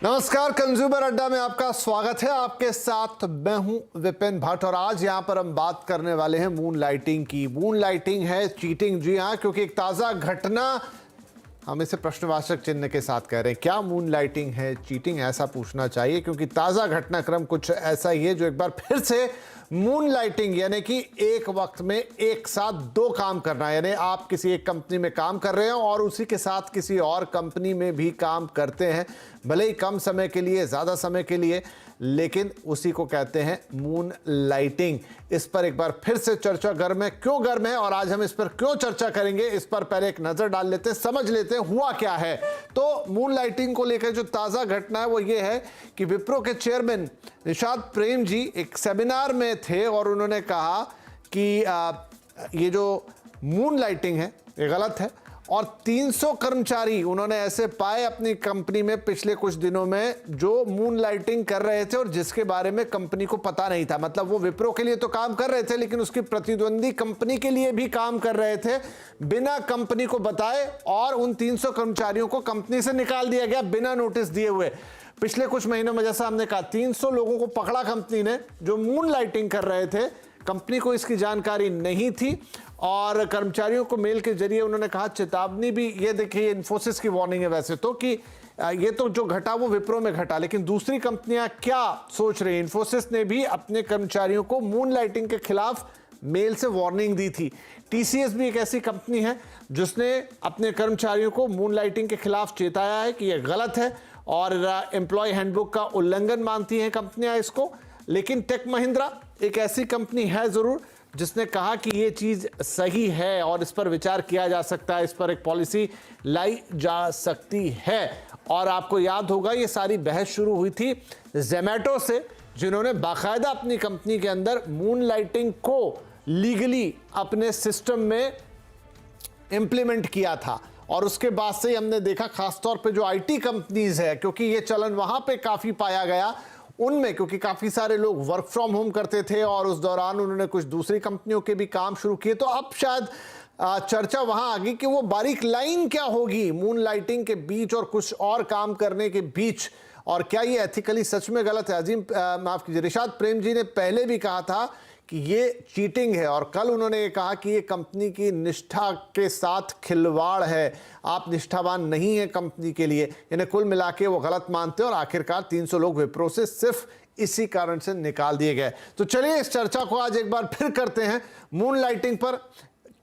नमस्कार, कंज्यूमर अड्डा में आपका स्वागत है। आपके साथ मैं हूं विपिन भट्ट और आज यहां पर हम बात करने वाले हैं मून लाइटिंग की। मून लाइटिंग है चीटिंग, जी हां, क्योंकि एक ताज़ा घटना हम इसे प्रश्नवाचक चिन्ह के साथ कह रहे हैं। क्या मून लाइटिंग है चीटिंग, ऐसा पूछना चाहिए, क्योंकि ताज़ा घटनाक्रम कुछ ऐसा ही है जो एक बार फिर से मून लाइटिंग यानी कि एक वक्त में एक साथ दो काम करना, यानी आप किसी एक कंपनी में काम कर रहे हो और उसी के साथ किसी और कंपनी में भी काम करते हैं, भले ही कम समय के लिए, ज़्यादा समय के लिए, लेकिन उसी को कहते हैं मून लाइटिंग। इस पर एक बार फिर से चर्चा गर्म है। क्यों गर्म है और आज हम इस पर क्यों चर्चा करेंगे, इस पर पहले एक नजर डाल लेते हैं, समझ लेते हैं हुआ क्या है। तो मून लाइटिंग को लेकर जो ताज़ा घटना है वो ये है कि विप्रो के चेयरमैन निषाद प्रेम जी एक सेमिनार में थे और उन्होंने कहा कि ये जो मून लाइटिंग है ये गलत है और 300 कर्मचारी उन्होंने ऐसे पाए अपनी कंपनी में पिछले कुछ दिनों में जो मून लाइटिंग कर रहे थे और जिसके बारे में कंपनी को पता नहीं था। मतलब वो विप्रो के लिए तो काम कर रहे थे लेकिन उसकी प्रतिद्वंदी कंपनी के लिए भी काम कर रहे थे बिना कंपनी को बताए, और उन 300 कर्मचारियों को कंपनी से निकाल दिया गया बिना नोटिस दिए हुए। पिछले कुछ महीनों में, जैसा हमने कहा, 300 लोगों को पकड़ा कंपनी ने जो मून लाइटिंग कर रहे थे। कंपनी को इसकी जानकारी नहीं थी और कर्मचारियों को मेल के जरिए उन्होंने कहा, चेतावनी भी, ये देखिए इन्फोसिस की वार्निंग है वैसे तो, कि ये तो जो घटा वो विप्रो में घटा, लेकिन दूसरी कंपनियां क्या सोच रही हैं। इन्फोसिस ने भी अपने कर्मचारियों को मून लाइटिंग के खिलाफ मेल से वार्निंग दी थी। टीसीएस भी एक ऐसी कंपनी है जिसने अपने कर्मचारियों को मून लाइटिंग के खिलाफ चेताया है कि यह गलत है और एम्प्लॉय हैंडबुक का उल्लंघन मानती हैं कंपनियां इसको। लेकिन टेक महिंद्रा एक ऐसी कंपनी है जरूर जिसने कहा कि ये चीज सही है और इस पर विचार किया जा सकता है, इस पर एक पॉलिसी लाई जा सकती है। और आपको याद होगा ये सारी बहस शुरू हुई थी ज़ोमैटो से, जिन्होंने बाकायदा अपनी कंपनी के अंदर मून लाइटिंग को लीगली अपने सिस्टम में इंप्लीमेंट किया था। और उसके बाद से हमने देखा खासतौर पे जो आईटी कंपनीज है, क्योंकि ये चलन वहां पे काफी पाया गया उनमें, क्योंकि काफी सारे लोग वर्क फ्रॉम होम करते थे और उस दौरान उन्होंने कुछ दूसरी कंपनियों के भी काम शुरू किए। तो अब शायद चर्चा वहां आ गई कि वो बारीक लाइन क्या होगी मून लाइटिंग के बीच और कुछ और काम करने के बीच, और क्या ये एथिकली सच में गलत है। अजीम, माफ कीजिए, निषाद प्रेम जी ने पहले भी कहा था कि ये चीटिंग है और कल उन्होंने ये कहा कि ये कंपनी की निष्ठा के साथ खिलवाड़ है, आप निष्ठावान नहीं है कंपनी के लिए। इन्हें कुल मिला के वो गलत मानते हैं और आखिरकार 300 लोग विप्रो से सिर्फ इसी कारण से निकाल दिए गए। तो चलिए इस चर्चा को आज एक बार फिर करते हैं। मून लाइटिंग पर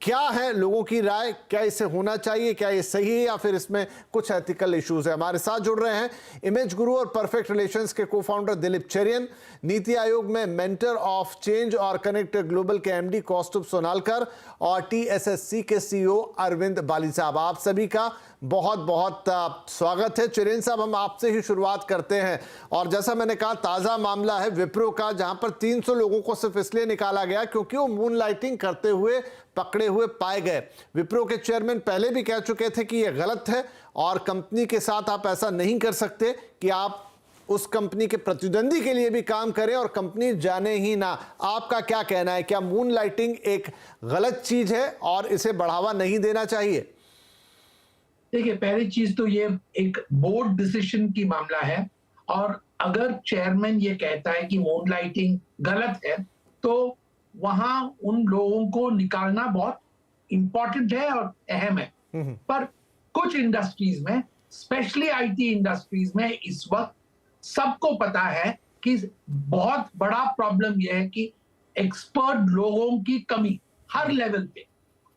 क्या है लोगों की राय, क्या इसे होना चाहिए, क्या ये सही है या फिर इसमें कुछ एथिकल इश्यूज है। हमारे साथ जुड़ रहे हैं इमेज गुरु और परफेक्ट रिलेशंस के को-फाउंडर दिलीप चेरियन, नीति आयोग में मेंटर ऑफ चेंज और कनेक्ट ग्लोबल के एमडी कौस्तुभ सोनालकर और टीएसएससी के सीईओ अरविंद बाली साहब। आप सभी का बहुत बहुत स्वागत है। चेरियन साहब, हम आपसे ही शुरुआत करते हैं। और जैसा मैंने कहा, ताज़ा मामला है विप्रो का, जहां पर 300 लोगों को सिर्फ इसलिए निकाला गया क्योंकि वो मून लाइटिंग करते हुए पकड़े हुए पाए गए। विप्रो के चेयरमैन पहले भी कह चुके थे कि यह गलत है और कंपनी के साथ आप ऐसा नहीं कर सकते कि आप उस कंपनी के प्रतिद्वंदी के लिए भी काम करें और कंपनी जाने ही ना। आपका क्या कहना है, क्या मून लाइटिंग एक गलत चीज है और इसे बढ़ावा नहीं देना चाहिए? देखिए, पहली चीज तो ये एक बोर्ड डिसीजन की मामला है और अगर चेयरमैन ये कहता है कि मून लाइटिंग गलत है तो वहां उन लोगों को निकालना बहुत इंपॉर्टेंट है और अहम है। पर कुछ इंडस्ट्रीज में, स्पेशली आईटी इंडस्ट्रीज में, इस वक्त सबको पता है कि बहुत बड़ा प्रॉब्लम यह है कि एक्सपर्ट लोगों की कमी हर लेवल पे।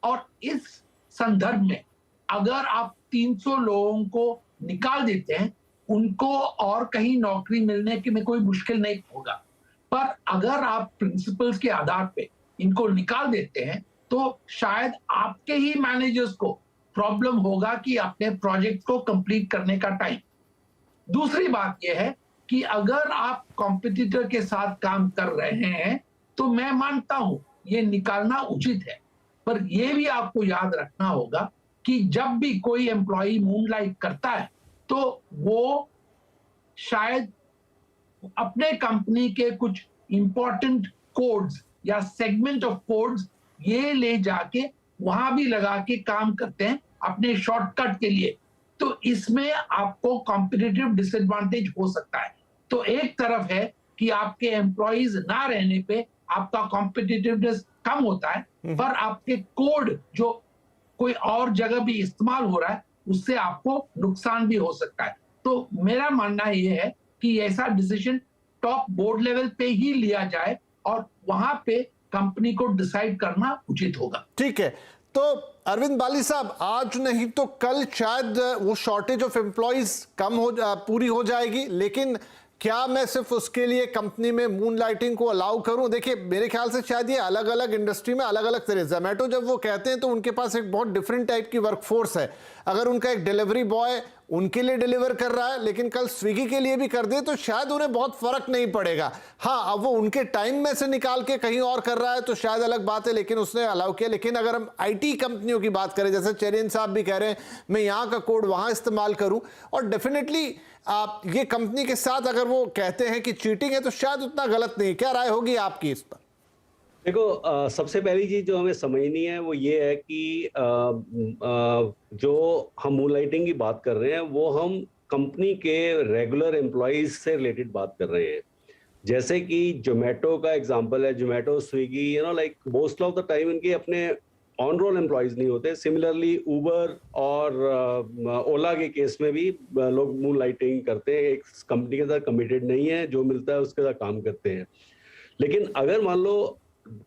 और इस संदर्भ में अगर आप 300 लोगों को निकाल देते हैं, उनको और कहीं नौकरी मिलने में कोई मुश्किल नहीं होगा। पर अगर आप प्रिंसिपल्स के आधार पे इनको निकाल देते हैं तो शायद आपके ही मैनेजर्स को प्रॉब्लम होगा कि अपने प्रोजेक्ट को कंप्लीट करने का टाइम। दूसरी बात यह है कि अगर आप कॉम्पिटिटर के साथ काम कर रहे हैं तो मैं मानता हूं ये निकालना उचित है, पर यह भी आपको याद रखना होगा कि जब भी कोई एम्प्लॉय मूनलाइट करता है तो वो शायद अपने कंपनी के कुछ इंपॉर्टेंट कोड्स या सेगमेंट ऑफ कोड्स ये ले जाके वहां भी लगा के काम करते हैं अपने शॉर्टकट के लिए। तो इसमें आपको कॉम्पिटिटिव डिसएडवांटेज हो सकता है। तो एक तरफ है कि आपके एम्प्लॉइज ना रहने पे आपका कॉम्पिटिटिवनेस कम होता है, पर आपके कोड जो कोई और जगह भी इस्तेमाल हो रहा है उससे आपको नुकसान भी हो सकता है। तो मेरा मानना यह है कि ऐसा डिसीजन टॉप बोर्ड लेवल पे ही लिया जाए और वहां पे कंपनी को डिसाइड करना उचित होगा। ठीक है, तो अरविंद बाली साहब, आज नहीं तो कल शायद वो शॉर्टेज ऑफ एम्प्लॉइज पूरी हो जाएगी, लेकिन क्या मैं सिर्फ उसके लिए कंपनी में मून लाइटिंग को अलाउ करूं? देखिए, मेरे ख्याल से शायद ये अलग अलग इंडस्ट्री में अलग अलग तरह। जोमेटो जब वो कहते हैं तो उनके पास एक बहुत डिफरेंट टाइप की वर्कफोर्स है। अगर उनका एक डिलीवरी बॉय उनके लिए डिलीवर कर रहा है, लेकिन कल स्विगी के लिए भी कर दे तो शायद उन्हें बहुत फर्क नहीं पड़ेगा। हाँ, अब वो उनके टाइम में से निकाल के कहीं और कर रहा है तो शायद अलग बात है, लेकिन उसने अलाउ किया। लेकिन अगर हम आईटी कंपनियों की बात करें, जैसे चेरियन साहब भी कह रहे हैं मैं यहाँ का कोड वहाँ इस्तेमाल करूँ, और डेफिनेटली आप ये कंपनी के साथ अगर वो कहते हैं कि चीटिंग है तो शायद उतना गलत नहीं। क्या राय होगी आपकी इस पर? देखो, सबसे पहली चीज जो हमें समझनी है वो ये है कि जो हम मूनलाइटिंग की बात कर रहे हैं वो हम कंपनी के रेगुलर एम्प्लॉयज से रिलेटेड बात कर रहे हैं। जैसे कि जोमेटो का एग्जांपल है, Zomato, Swiggy, like most of the time इनके अपने ऑन रोल एम्प्लॉयज नहीं होते। सिमिलरली उबर और ओला के केस में भी लोग मूनलाइटिंग करते हैं, एक कंपनी के साथ कमिटेड नहीं है, जो मिलता है उसके साथ काम करते हैं। लेकिन अगर मान लो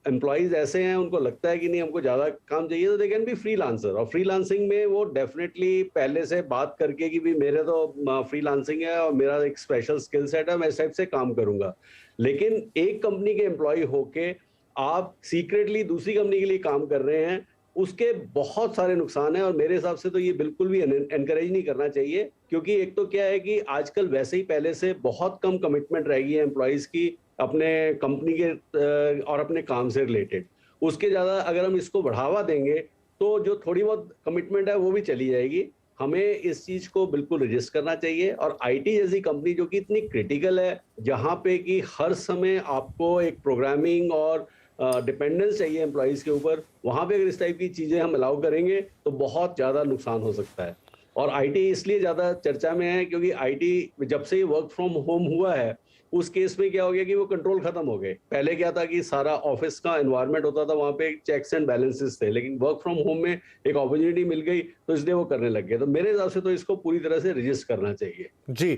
एम्प्लॉयज ऐसे हैं, उनको लगता है कि नहीं हमको ज्यादा काम चाहिए, तो दे कैन बी फ्रीलांसर। और फ्रीलांसिंग में वो डेफिनेटली पहले से बात करके कि भी मेरे तो फ्रीलांसिंग है और मेरा एक स्पेशल स्किल सेट है, मैं इस टाइप से काम करूंगा। लेकिन एक कंपनी के एम्प्लॉय होके आप सीक्रेटली दूसरी कंपनी के लिए काम कर रहे हैं, उसके बहुत सारे नुकसान हैं। और मेरे हिसाब से तो ये बिल्कुल भी एनकरेज नहीं करना चाहिए, क्योंकि एक तो क्या है कि आजकल वैसे ही पहले से बहुत कम कमिटमेंट रहेगी एम्प्लॉयज की अपने कंपनी के और अपने काम से रिलेटेड। उसके ज्यादा अगर हम इसको बढ़ावा देंगे तो जो थोड़ी बहुत कमिटमेंट है वो भी चली जाएगी। हमें इस चीज को बिल्कुल रजिस्ट करना चाहिए। और आईटी जैसी कंपनी जो कि इतनी क्रिटिकल है, जहां पे कि हर समय आपको एक प्रोग्रामिंग और डिपेंडेंस चाहिए एम्प्लॉयज के ऊपर, वहां पे अगर इस टाइप की चीजें हम अलाउ करेंगे तो बहुत ज्यादा नुकसान हो सकता है। और आईटी इसलिए ज्यादा चर्चा में है क्योंकि आईटी जब से वर्क फ्रॉम होम हुआ है, उस केस में क्या हो गया कि वो कंट्रोल खत्म हो गए। पहले क्या था कि सारा ऑफिस का एनवायरनमेंट होता था, वहां पे चेक्स एंड बैलेंसेस थे, लेकिन वर्क फ्रॉम होम में एक अपॉर्चुनिटी मिल गई तो इसलिए वो करने लग गए। तो मेरे हिसाब से तो इसको पूरी तरह से रजिस्ट करना चाहिए। जी,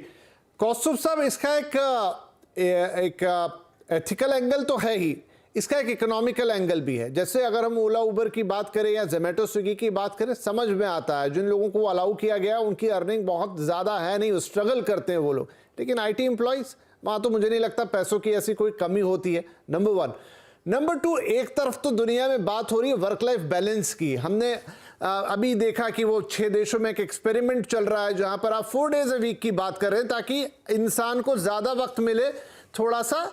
कौस्तुभ साहब, इसका एक एथिकल एंगल तो है ही, इसका एक इकोनॉमिकल एंगल भी है। जैसे अगर हम ओला उबर की बात करें या जोमेटो स्विगी की बात करें, समझ में आता है जिन लोगों को अलाउ किया गया उनकी अर्निंग बहुत ज़्यादा है नहीं, स्ट्रगल करते हैं वो लोग। लेकिन आईटी एम्प्लॉयज़, वहाँ तो मुझे नहीं लगता पैसों की ऐसी कोई कमी होती है, नंबर वन। नंबर टू, एक तरफ तो दुनिया में बात हो रही है वर्क लाइफ बैलेंस की। हमने अभी देखा कि वो 6 देशों में एक एक्सपेरिमेंट चल रहा है जहाँ पर आप 4 डेज अ वीक की बात कर रहे हैं, ताकि इंसान को ज़्यादा वक्त मिले थोड़ा सा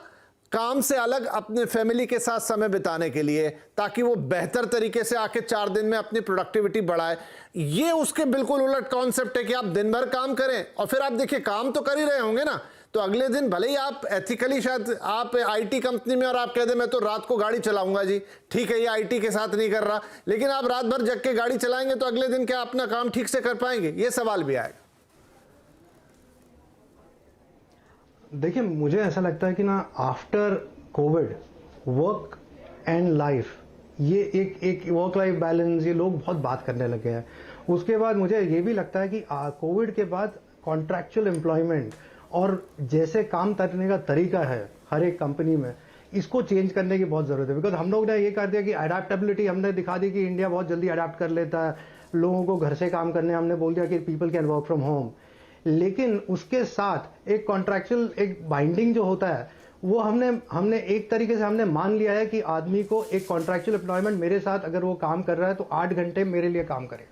काम से अलग अपने फैमिली के साथ समय बिताने के लिए, ताकि वो बेहतर तरीके से आके 4 दिन में अपनी प्रोडक्टिविटी बढ़ाए। ये उसके बिल्कुल उलट कॉन्सेप्ट है कि आप दिन भर काम करें और फिर आप देखिए काम तो कर ही रहे होंगे ना, तो अगले दिन भले ही आप एथिकली शायद आप आईटी कंपनी में और आप कह दें मैं तो रात को गाड़ी चलाऊंगा जी, ठीक है ये आईटी के साथ नहीं कर रहा, लेकिन आप रात भर जग के गाड़ी चलाएंगे तो अगले दिन क्या अपना काम ठीक से कर पाएंगे? ये सवाल भी आएगा। देखिए, मुझे ऐसा लगता है कि ना after Covid work and life, ये एक वर्क लाइफ बैलेंस, ये लोग बहुत बात करने लगे हैं। उसके बाद मुझे ये भी लगता है कि कोविड के बाद कॉन्ट्रैक्चुअल एम्प्लॉयमेंट और जैसे काम करने का तरीका है हर एक कंपनी में, इसको चेंज करने की बहुत जरूरत है। बिकॉज हम लोग ने ये कर दिया कि अडेप्टेबिलिटी हमने दिखा दी कि इंडिया बहुत जल्दी अडेप्ट कर लेता है, लोगों को घर से काम करने हमने बोल दिया कि people can work from home. लेकिन उसके साथ एक कॉन्ट्रैक्चुअल एक बाइंडिंग जो होता है वो हमने एक तरीके से हमने मान लिया है कि आदमी को एक कॉन्ट्रैक्चुअल एम्प्लॉयमेंट, मेरे साथ अगर वो काम कर रहा है तो 8 घंटे मेरे लिए काम करे।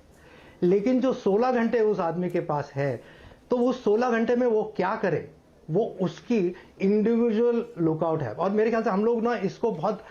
लेकिन जो 16 घंटे उस आदमी के पास है, तो उस 16 घंटे में वो क्या करे, वो उसकी इंडिविजुअल लुकआउट है। और मेरे ख्याल से हम लोग ना इसको बहुत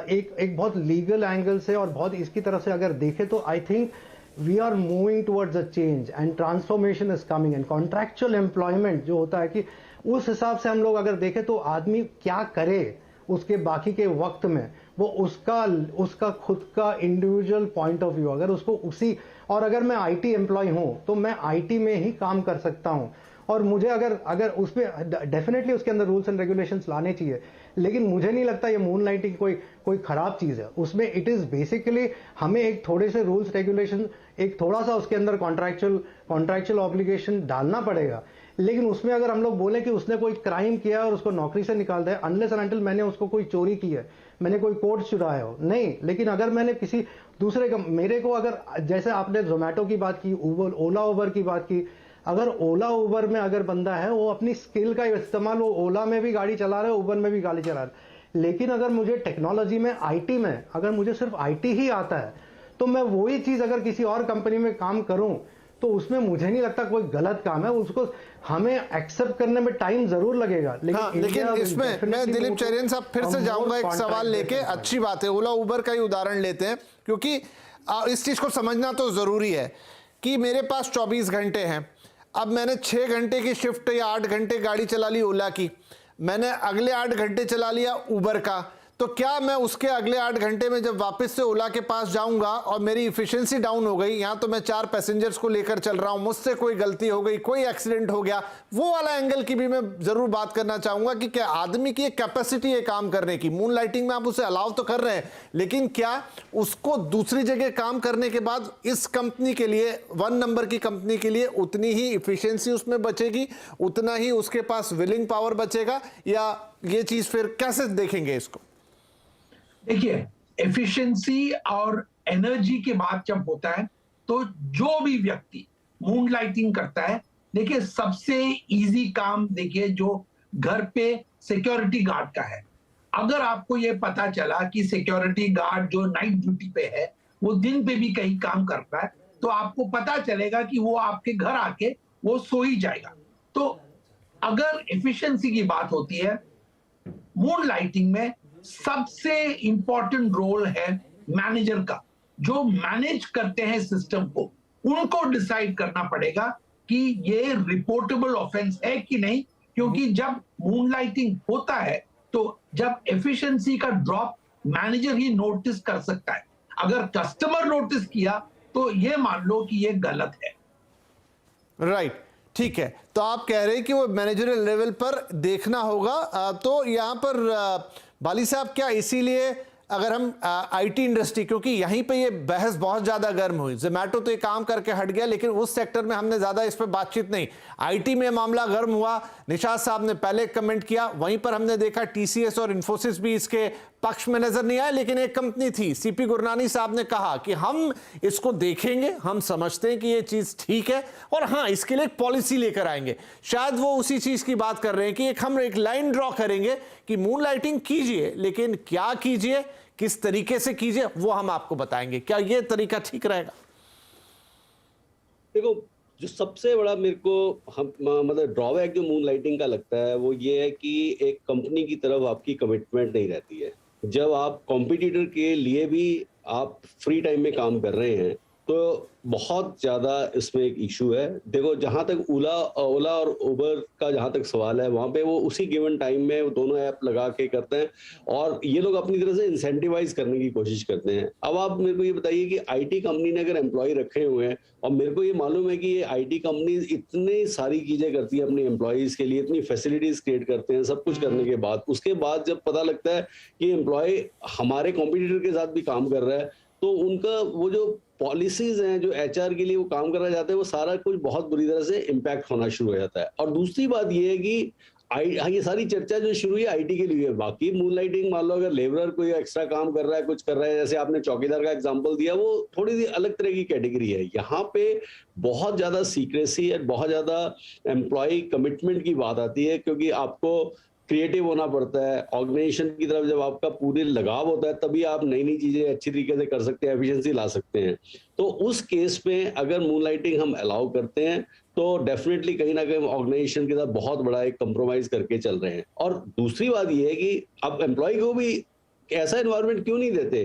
एक बहुत लीगल एंगल से और बहुत इसकी तरफ से अगर देखें तो I think we are moving towards a change and transformation is coming. And contractual employment जो होता है कि उस हिसाब से हम लोग अगर देखें तो आदमी क्या करे उसके बाकी के वक्त में वो उसका खुद का इंडिविजुअल पॉइंट ऑफ व्यू, अगर उसको उसी, और अगर मैं आईटी एम्प्लॉय हूं तो मैं आईटी में ही काम कर सकता हूं, और मुझे अगर उसमें डेफिनेटली उसके अंदर रूल्स एंड रेगुलेशंस लाने चाहिए, लेकिन मुझे नहीं लगता ये मूनलाइटिंग कोई खराब चीज है। उसमें इट इज बेसिकली हमें एक थोड़े से रूल्स रेगुलेशन, एक थोड़ा सा उसके अंदर कॉन्ट्रैक्चुअल ऑब्लिगेशन डालना पड़ेगा, लेकिन उसमें अगर हम लोग बोले कि उसने कोई क्राइम किया और उसको नौकरी से निकाल दे, अनलेस एंड अनटिल मैंने उसको कोई चोरी की है, मैंने कोई कोड चुराया हो, नहीं, लेकिन अगर मैंने किसी दूसरे का, मेरे को अगर, जैसे आपने जोमेटो की बात की, ओला उबर की बात की, अगर ओला उबर में अगर बंदा है वो अपनी स्किल का इस्तेमाल, वो ओला में भी गाड़ी चला रहा है, उबर में भी गाड़ी चला रहा है, लेकिन अगर मुझे टेक्नोलॉजी में, आईटी में, अगर मुझे सिर्फ आईटी ही आता है, तो मैं वही चीज अगर किसी और कंपनी में काम करूं तो उसमें मुझे नहीं लगता कोई गलत काम है। उसको हमें एक्सेप्ट करने में टाइम जरूर लगेगा, लेकिन इसमें मैं दिलीप चरियन साहब फिर से जाऊंगा एक सवाल लेके। अच्छी बात है, ओला उबर का ही उदाहरण लेते हैं, क्योंकि इस चीज को समझना तो जरूरी है कि मेरे पास 24 घंटे हैं। अब मैंने 6 घंटे की शिफ्ट या 8 घंटे गाड़ी चला ली ओला की, मैंने अगले 8 घंटे चला लिया उबर का, तो क्या मैं उसके अगले 8 घंटे में जब वापस से ओला के पास जाऊंगा और मेरी इफिशिएंसी डाउन हो गई, यहां तो मैं 4 पैसेंजर्स को लेकर चल रहा हूं, मुझसे कोई गलती हो गई, कोई एक्सीडेंट हो गया, वो वाला एंगल की भी मैं जरूर बात करना चाहूंगा कि क्या आदमी की एक कैपेसिटी है काम करने की। मून लाइटिंग में आप उसे अलाउ तो कर रहे हैं, लेकिन क्या उसको दूसरी जगह काम करने के बाद इस कंपनी के लिए, 1 नंबर की कंपनी के लिए, उतनी ही इफिशियंसी उसमें बचेगी, उतना ही उसके पास विलिंग पावर बचेगा, या ये चीज फिर कैसे देखेंगे इसको? देखिए, एफिशिएंसी और एनर्जी की बात जब होता है तो जो भी व्यक्ति मूनलाइटिंग करता है, देखिए सबसे इजी काम, देखिए जो घर पे सिक्योरिटी गार्ड का है, अगर आपको ये पता चला कि सिक्योरिटी गार्ड जो नाइट ड्यूटी पे है वो दिन पे भी कहीं काम करता है, तो आपको पता चलेगा कि वो आपके घर आके वो सो ही जाएगा। तो अगर एफिशिएंसी की बात होती है, मूनलाइटिंग में सबसे इंपॉर्टेंट रोल है मैनेजर का। जो मैनेज करते हैं सिस्टम को, उनको डिसाइड करना पड़ेगा कि ये रिपोर्टेबल ऑफेंस है कि नहीं, क्योंकि जब मूनलाइटिंग होता है तो जब एफिशिएंसी का ड्रॉप मैनेजर ही नोटिस कर सकता है। अगर कस्टमर नोटिस किया तो ये मान लो कि ये गलत है। राइट, ठीक है। तो आप कह रहे हैं कि वो मैनेजरियल लेवल पर देखना होगा। तो यहां पर बाली साहब, क्या इसीलिए अगर हम आईटी इंडस्ट्री, क्योंकि यहीं पे ये बहस बहुत ज्यादा गर्म हुई, जोमेटो तो ये काम करके हट गया, लेकिन उस सेक्टर में हमने ज्यादा इस पर बातचीत नहीं, आईटी में मामला गर्म हुआ, निशात साहब ने पहले कमेंट किया, वहीं पर हमने देखा टीसीएस और इन्फोसिस भी इसके पक्ष में नजर नहीं आए, लेकिन एक कंपनी थी, सीपी गुरनानी साहब ने कहा कि हम इसको देखेंगे, हम समझते हैं कि ये चीज ठीक है, और हाँ, इसके लिए एक पॉलिसी लेकर आएंगे। शायद वो उसी चीज की बात कर रहे हैं कि हम एक लाइन ड्रॉ करेंगे कि मूनलाइटिंग कीजिए, लेकिन क्या कीजिए, किस तरीके से कीजिए, वो हम आपको बताएंगे। क्या ये तरीका ठीक रहेगा? देखो, जो सबसे बड़ा मेरे को मतलब ड्रॉबैक जो मूनलाइटिंग का लगता है वो ये है कि एक कंपनी की तरफ आपकी कमिटमेंट नहीं रहती है। जब आप कॉम्पिटिटर के लिए भी आप फ्री टाइम में काम कर रहे हैं तो बहुत ज़्यादा इसमें एक इशू है। देखो, जहाँ तक ओला और उबर का जहाँ तक सवाल है, वहाँ पे वो उसी गिवन टाइम में वो दोनों ऐप लगा के करते हैं और ये लोग अपनी तरह से इंसेंटिवाइज करने की कोशिश करते हैं। अब आप मेरे को ये बताइए कि आईटी कंपनी ने अगर एम्प्लॉय रखे हुए हैं, और मेरे को ये मालूम है कि ये आईटी कंपनी इतनी सारी चीज़ें करती है अपने एम्प्लॉयज़ के लिए, इतनी फैसिलिटीज़ क्रिएट करते हैं, सब कुछ करने के बाद उसके बाद जब पता लगता है कि एम्प्लॉय हमारे कॉम्पिटिटर के साथ भी काम कर रहा है, तो उनका वो जो पॉलिसीज हैं, जो एचआर के लिए वो काम करना चाहते हैं, वो सारा कुछ बहुत बुरी तरह से इम्पैक्ट होना शुरू हो जाता है। और दूसरी बात ये है कि ये सारी चर्चा जो शुरू हुई आईटी के लिए, बाकी मूनलाइटिंग मान लो अगर लेबरर कोई एक्स्ट्रा काम कर रहा है, कुछ कर रहा है, जैसे आपने चौकीदार का एग्जांपल दिया, वो थोड़ी सी अलग तरह की कैटेगरी है। यहाँ पे बहुत ज्यादा सीक्रेसी और बहुत ज्यादा एम्प्लॉय कमिटमेंट की बात आती है, क्योंकि आपको क्रिएटिव होना पड़ता है। ऑर्गेनाइजेशन की तरफ जब आपका पूरे लगाव होता है, तभी आप नई नई चीजें अच्छी तरीके से कर सकते हैं, एफिशिएंसी ला सकते हैं। तो उस केस में अगर मूनलाइटिंग हम अलाउ करते हैं तो डेफिनेटली कहीं ना कहीं ऑर्गेनाइजेशन के साथ बहुत बड़ा एक कंप्रोमाइज करके चल रहे हैं। और दूसरी बात यह है कि अब एम्प्लॉय को भी ऐसा एनवायरनमेंट क्यों नहीं देते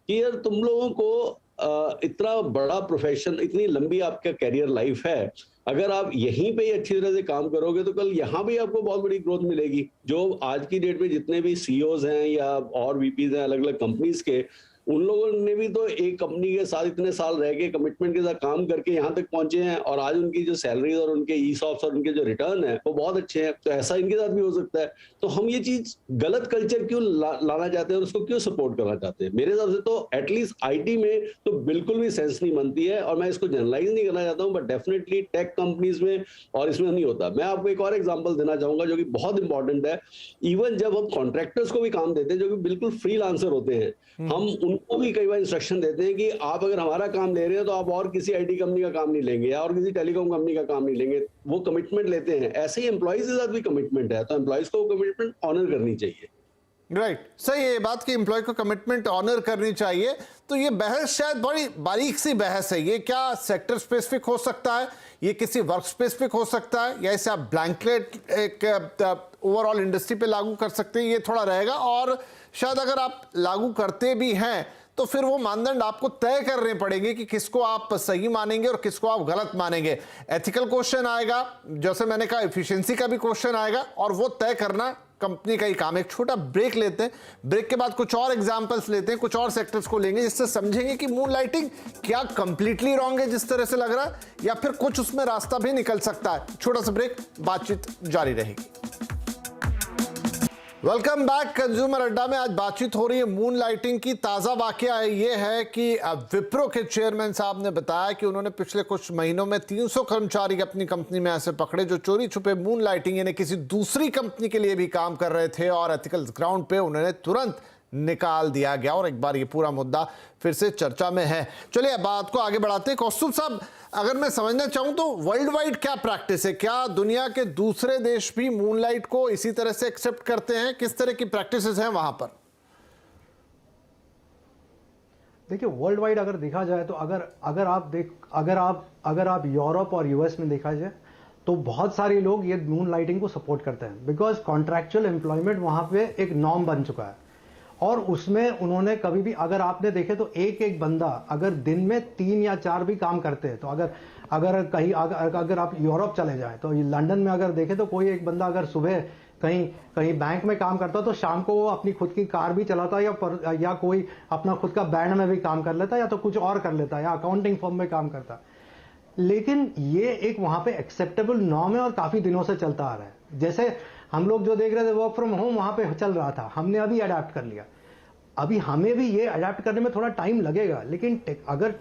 कि यार तुम लोगों को इतना बड़ा प्रोफेशन, इतनी लंबी आपका कैरियर लाइफ है, अगर आप यहीं पे ही अच्छी तरह से काम करोगे तो कल यहाँ भी आपको बहुत बड़ी ग्रोथ मिलेगी। जो आज की डेट में जितने भी सीईओज हैं या और वीपीज हैं अलग अलग कंपनीज के, उन लोगों ने भी तो एक कंपनी के साथ इतने साल रह के कमिटमेंट के साथ काम करके यहाँ तक पहुंचे हैं, और आज उनकी जो सैलरीज और उनके ईसॉप्स और उनके जो रिटर्न है वो बहुत अच्छे हैं। तो ऐसा इनके साथ भी हो सकता है। तो हम ये चीज गलत कल्चर क्यों लाना चाहते हैं और उसको क्यों सपोर्ट करना चाहते हैं? मेरे हिसाब से तो एटलीस्ट आईटी में तो बिल्कुल भी सेंस नहीं बनती है, और मैं इसको जनरलाइज नहीं करना चाहता हूँ, बट डेफिनेटली टेक कंपनीज में और इसमें नहीं होता। मैं आपको एक और एग्जाम्पल देना चाहूंगा जो कि बहुत इंपॉर्टेंट है। इवन जब हम कॉन्ट्रैक्टर्स को भी काम देते हैं जो कि बिल्कुल फ्रीलांसर होते हैं, हम उनको भी कई बार इंस्ट्रक्शन देते हैं कि आप अगर हमारा काम ले रहे हैं तो आप और किसी आईटी कंपनी का काम नहीं लेंगे या और किसी टेलीकॉम कंपनी का काम नहीं लेंगे। वो कमिटमेंट लेते हैं। ऐसे ही एम्प्लॉइज के साथ भी कमिटमेंट है, तो एम्प्लॉइज को कमिटमेंट ऑनर करनी चाहिए। राइट, सही है ये बात कि एम्प्लॉय को कमिटमेंट ऑनर करनी चाहिए। तो ये बहस शायद बड़ी बारीक सी बहस है। ये क्या सेक्टर स्पेसिफिक हो सकता है, ये किसी वर्क स्पेसिफिक हो सकता है, या इसे आप ब्लैंकेट एक ओवरऑल इंडस्ट्री पे लागू कर सकते हैं, ये थोड़ा रहेगा। और शायद अगर आप लागू करते भी हैं तो फिर वो मानदंड आपको तय करने पड़ेंगे कि किसको आप सही मानेंगे और किसको आप गलत मानेंगे। एथिकल क्वेश्चन आएगा, जैसे मैंने कहा एफिशिएंसी का भी क्वेश्चन आएगा, और वो तय करना कंपनी का ही काम है। एक छोटा ब्रेक लेते हैं, ब्रेक के बाद कुछ और एग्जांपल्स लेते हैं, कुछ और सेक्टर्स को लेंगे, जिससे समझेंगे कि मून लाइटिंग क्या कंप्लीटली रॉन्ग है जिस तरह से लग रहा है, या फिर कुछ उसमें रास्ता भी निकल सकता है। छोटा सा ब्रेक, बातचीत जारी रहेगी। वेलकम बैक कंज्यूमर अड्डा में। आज बातचीत हो रही है मून लाइटिंग की। ताजा वाकया ये है कि विप्रो के चेयरमैन साहब ने बताया कि उन्होंने पिछले कुछ महीनों में 300 कर्मचारी अपनी कंपनी में ऐसे पकड़े जो चोरी छुपे मून लाइटिंग यानी किसी दूसरी कंपनी के लिए भी काम कर रहे थे, और एथिकल ग्राउंड पे उन्होंने तुरंत निकाल दिया गया। और एक बार ये पूरा मुद्दा फिर से चर्चा में है। चलिए बात को आगे बढ़ाते हैं। कौस्तुभ साहब, अगर मैं समझना चाहूं तो वर्ल्ड वाइड क्या प्रैक्टिस है? क्या दुनिया के दूसरे देश भी मूनलाइट को इसी तरह से एक्सेप्ट करते हैं? किस तरह की प्रैक्टिसेस हैं वहां पर? देखिए, वर्ल्ड वाइड अगर देखा जाए तो अगर आप यूरोप और यूएस में देखा जाए तो बहुत सारे लोग ये मून लाइटिंग को सपोर्ट करते हैं, बिकॉज कॉन्ट्रैक्चुअल एम्प्लॉयमेंट वहां पे एक नॉर्म बन चुका है। और उसमें उन्होंने कभी भी, अगर आपने देखे तो एक बंदा अगर दिन में 3 या 4 भी काम करते हैं, तो अगर आप यूरोप चले जाएं तो लंदन में अगर देखें तो कोई एक बंदा अगर सुबह कहीं बैंक में काम करता तो शाम को वो अपनी खुद की कार भी चलाता या कोई अपना खुद का बैंड में भी काम कर लेता, या तो कुछ और कर लेता, या अकाउंटिंग फर्म में काम करता। लेकिन ये एक वहां पे एक्सेप्टेबल नॉर्म है और काफी दिनों से चलता आ रहा है। जैसे हम लोग जो देख रहे थे वर्क फ्रॉम होम वहां पे चल रहा था, हमने अभी अडेप्ट कर लिया। अभी हमें भी ये अडेप्ट करने में थोड़ा टाइम लगेगा, लेकिन अगर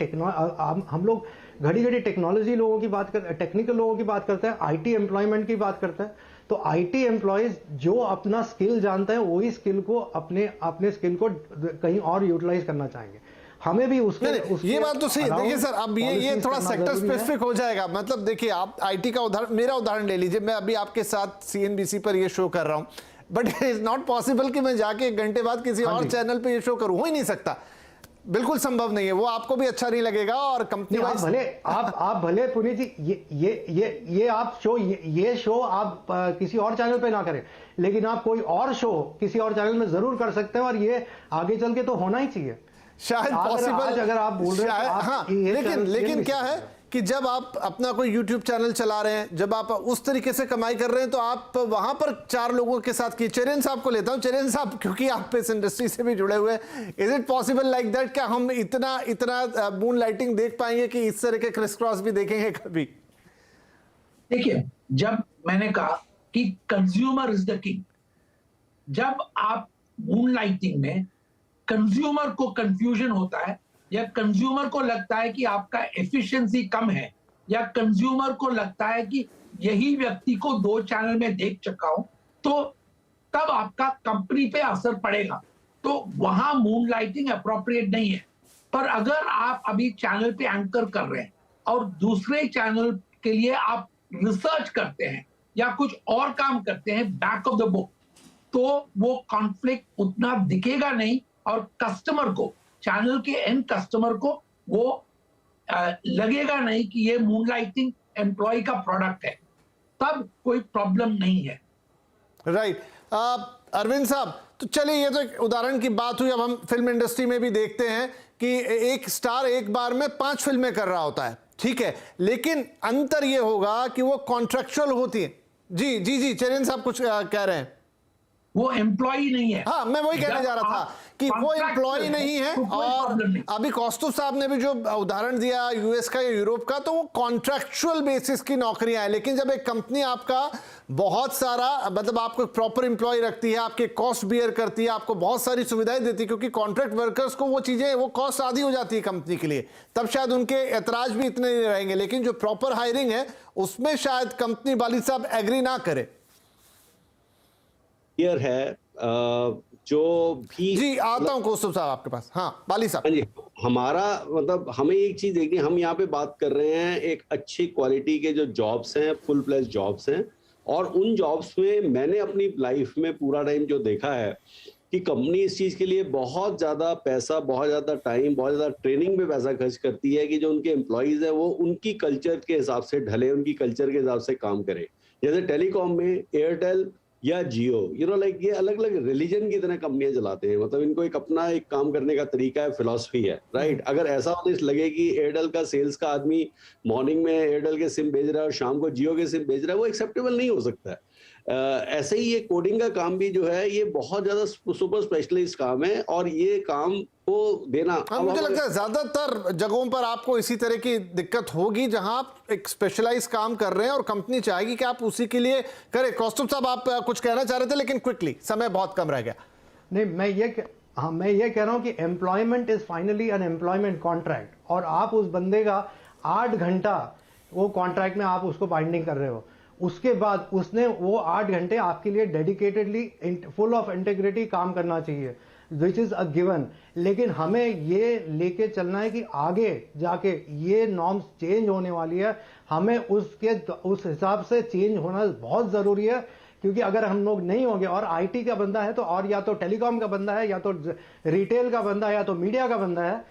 हम लोग घड़ी टेक्नोलॉजी लोगों की बात करते हैं, टेक्निकल लोगों की बात करते हैं, आईटी एम्प्लॉयमेंट की बात करते हैं, तो आईटी एम्प्लॉयज जो अपना स्किल जानते हैं वही स्किल को अपने स्किल को कहीं और यूटिलाइज करना चाहेंगे। हमें भी उसके ये बात तो सही। देखिए सर, अब ये थोड़ा सेक्टर स्पेसिफिक हो जाएगा। मतलब देखिए, आप आईटी का उदाहरण, मेरा उदाहरण ले लीजिए। मैं अभी आपके साथ सीएनबीसी पर ये शो कर रहा हूं, but it is not possible कि मैं जाके 1 घंटे बाद किसी और चैनल पे ये शो करूं। हो ही नहीं सकता, बिल्कुल संभव नहीं है। वो आपको भी अच्छा नहीं लगेगा और कंपनी आप भले पुनीत जी ये शो आप किसी और चैनल पे ना करें, लेकिन आप कोई और शो किसी और चैनल में जरूर कर सकते हैं, और ये आगे चल के तो होना ही चाहिए। शायद पॉसिबल, अगर आप बोल रहे हैं हाँ, लेकिन क्या है कि जब आप अपना कोई YouTube चैनल चला रहे हैं, जब आप उस तरीके से कमाई कर रहे हैं, तो आप वहां पर 4 लोगों के साथ की। चेरियन साहब को लेता हूं। चेरियन साहब, क्योंकि आप इस इंडस्ट्री से भी जुड़े हुए हैं, is it possible like that? क्या हम इतना मून लाइटिंग देख पाएंगे कि इस तरह के क्रिस क्रॉस भी देखेंगे कभी? देखिए, जब मैंने कहा कि कंज्यूमर इज द किंग, जब आप मून लाइटिंग में कंज्यूमर को कंफ्यूजन होता है, या कंज्यूमर को लगता है कि आपका एफिशिएंसी कम है, या कंज्यूमर को लगता है कि यही व्यक्ति को 2 चैनल में देख चुका हूं, तो तब आपका कंपनी पे असर पड़ेगा। तो वहां मून लाइटिंग अप्रोप्रिएट नहीं है। पर अगर आप अभी चैनल पे एंकर कर रहे हैं और दूसरे चैनल के लिए आप रिसर्च करते हैं या कुछ और काम करते हैं बैक ऑफ द बुक, तो वो कॉन्फ्लिक्ट उतना दिखेगा नहीं, और कस्टमर को, चैनल के एंड कस्टमर को वो लगेगा नहीं कि ये मूनलाइटिंग एम्प्लॉय का प्रोडक्ट है। तब कोई प्रॉब्लम नहीं है। राइट। अरविंद साहब, तो चलिए, ये तो एक उदाहरण की बात हुई। अब हम फिल्म इंडस्ट्री में भी देखते हैं कि एक स्टार एक बार में 5 फिल्में कर रहा होता है। ठीक है, लेकिन अंतर यह होगा कि वो कॉन्ट्रेक्चुअल होती है। जी जी जी, चरण साहब कुछ कह रहे हैं। वो एम्प्लॉय नहीं है। हाँ, मैं वही कहने जा रहा था कि वो एम्प्लॉय नहीं है। और अभी कौस्तुभ साहब ने भी जो उदाहरण दिया यूएस का या यूरोप का, तो वो कॉन्ट्रैक्चुअल बेसिस की नौकरियां हैं। लेकिन जब एक कंपनी आपका बहुत सारा, मतलब आपको प्रॉपर एम्प्लॉय रखती है, आपके कॉस्ट बियर करती है, आपको बहुत सारी सुविधाएं देती है, क्योंकि कॉन्ट्रैक्ट वर्कर्स को वो चीजें, वो कॉस्ट आधी हो जाती है कंपनी के लिए, तब शायद उनके ऐतराज भी इतने नहीं रहेंगे। लेकिन जो प्रॉपर हायरिंग है उसमें शायद कंपनी वाली साहब एग्री ना करे। क्लियर है जो भी। जी, आता हूं कौस्तुभ साहब आपके पास। हाँ बाली साहब। हाँ जी, हमारा मतलब हमें एक चीज देखनी, हम यहाँ पे बात कर रहे हैं एक अच्छी क्वालिटी के जो जॉब्स हैं, फुल फ्लेज जॉब्स हैं, और उन जॉब्स में मैंने अपनी लाइफ में पूरा टाइम जो देखा है कि कंपनी इस चीज के लिए बहुत ज्यादा पैसा, बहुत ज्यादा टाइम, बहुत ज्यादा ट्रेनिंग पे पैसा खर्च करती है कि जो उनके एम्प्लॉइज है वो उनकी कल्चर के हिसाब से ढले, उनकी कल्चर के हिसाब से काम करे। जैसे टेलीकॉम में एयरटेल या जियो, लाइक ये अलग अलग रिलीजन की तरह कंपनियां चलाते हैं। मतलब इनको एक अपना एक काम करने का तरीका है, फिलॉसफी है, राइट। अगर ऐसा होने लगे कि एयरटेल का सेल्स का आदमी मॉर्निंग में एयरटेल के सिम भेज रहा है और शाम को जियो के सिम भेज रहा है, वो एक्सेप्टेबल नहीं हो सकता है। ऐसे ही ये कोडिंग का काम भी जो है ये बहुत ज्यादा सुपर स्पेशलिस्ट काम है, और ये काम को देना, मुझे लगता है ज्यादातर जगहों पर आपको इसी तरह की दिक्कत होगी जहां आप एक स्पेशलाइज काम कर रहे हैं और कंपनी चाहेगी कि आप उसी के लिए करें। कौस्तुभ साहब आप कुछ कहना चाह रहे थे, लेकिन क्विकली, समय बहुत कम रह गया। नहीं, मैं ये कह रहा हूं कि employment is finally an employment contract, और आप उस बंदे का 8 घंटा वो कॉन्ट्रैक्ट में आप उसको बाइंडिंग कर रहे हो, उसके बाद उसने वो 8 घंटे आपके लिए डेडिकेटेडली फुल ऑफ इंटीग्रिटी काम करना चाहिए, विच इज अ गिवन। लेकिन हमें ये लेके चलना है कि आगे जाके ये नॉर्म्स चेंज होने वाली है, हमें उस हिसाब से चेंज होना बहुत जरूरी है। क्योंकि अगर हम लोग नहीं होंगे, और आईटी का बंदा है तो, और या तो टेलीकॉम का बंदा है, या तो रिटेल का बंदा है, या तो मीडिया का बंदा है,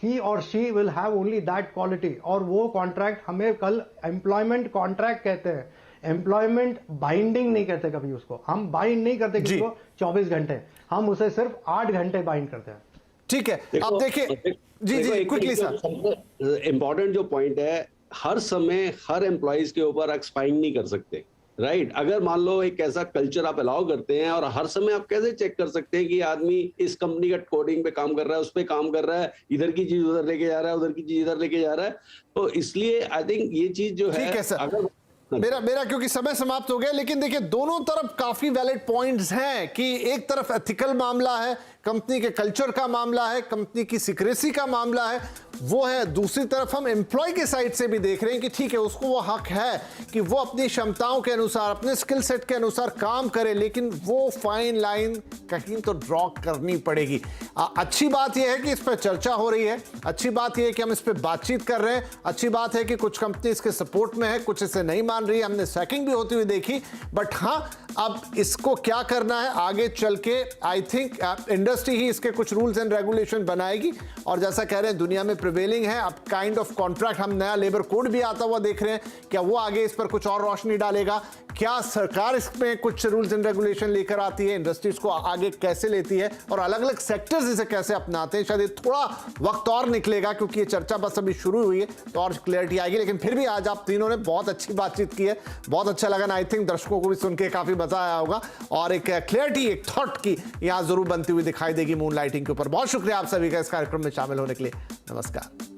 he or she will have only that quality। और वो कॉन्ट्रैक्ट हमें कल एम्प्लॉयमेंट कॉन्ट्रैक्ट कहते हैं, एम्प्लॉयमेंट बाइंडिंग नहीं कहते कभी उसको। हम बाइंड नहीं करते किसी को 24 घंटे, हम उसे सिर्फ 8 घंटे बाइंड करते हैं। ठीक है, अब देखिए, जी जी क्विकली सर। इंपॉर्टेंट जो पॉइंट है, हर समय हर एम्प्लॉइज के ऊपर एक्सपाइंड नहीं कर सकते, राइट। अगर मान लो एक ऐसा कल्चर आप अलाउ करते हैं, और हर समय आप कैसे चेक कर सकते हैं कि आदमी इस कंपनी का कोडिंग पे काम कर रहा है, उस पे काम कर रहा है, इधर की चीज उधर लेके जा रहा है, उधर की चीज इधर लेके जा रहा है। तो इसलिए आई थिंक ये चीज जो है, ठीक है सर, अगर मेरा क्योंकि समय समाप्त हो गया, लेकिन देखिए दोनों तरफ काफी वैलिड पॉइंट्स हैं कि एक तरफ एथिकल मामला है, कंपनी के कल्चर का मामला है, कंपनी की सिक्रेसी का मामला है, वो है। दूसरी तरफ हम एम्प्लॉय के साइड से भी देख रहे हैं कि ठीक है, उसको वो हक है कि वो अपनी क्षमताओं के अनुसार, अपने स्किल सेट के अनुसार काम करे, लेकिन वो फाइन लाइन कहीं तो ड्रॉ करनी पड़ेगी। अच्छी बात यह है कि इस पर चर्चा हो रही है, अच्छी बात यह है कि हम इस पर बातचीत कर रहे हैं, अच्छी बात है कि कुछ कंपनी इसके सपोर्ट में है, कुछ इसे नहीं मान रही है, हमने सैकिंग भी होती हुई देखी। बट हाँ, अब इसको क्या करना है आगे चल के, आई थिंक इंडस्ट्री ही इसके कुछ रूल्स एंड रेगुलेशन बनाएगी। और जैसा कह रहे हैं दुनिया में प्रिवेलिंग है अब काइंड ऑफ कॉन्ट्रैक्ट, हम नया लेबर कोड भी आता हुआ देख रहे हैं, क्या वो आगे इस पर कुछ और रोशनी डालेगा? क्या सरकार इसमें कुछ रूल्स एंड रेगुलेशन लेकर आती है, इंडस्ट्रीज को आगे कैसे लेती है, और अलग अलग सेक्टर्स इसे कैसे अपनाते हैं? शायद थोड़ा वक्त और निकलेगा, क्योंकि ये चर्चा बस अभी शुरू हुई है, तो और क्लैरिटी आएगी। लेकिन फिर भी आज आप तीनों ने बहुत अच्छी बातचीत की है, बहुत अच्छा लगा। आई थिंक दर्शकों को भी सुन के काफी मजा आया होगा, और एक क्लैरिटी, एक थॉट की यहां जरूर बनती हुई दिखाई देगी मून लाइटिंग के ऊपर। बहुत शुक्रिया आप सभी का इस कार्यक्रम में शामिल होने के लिए। नमस्कार।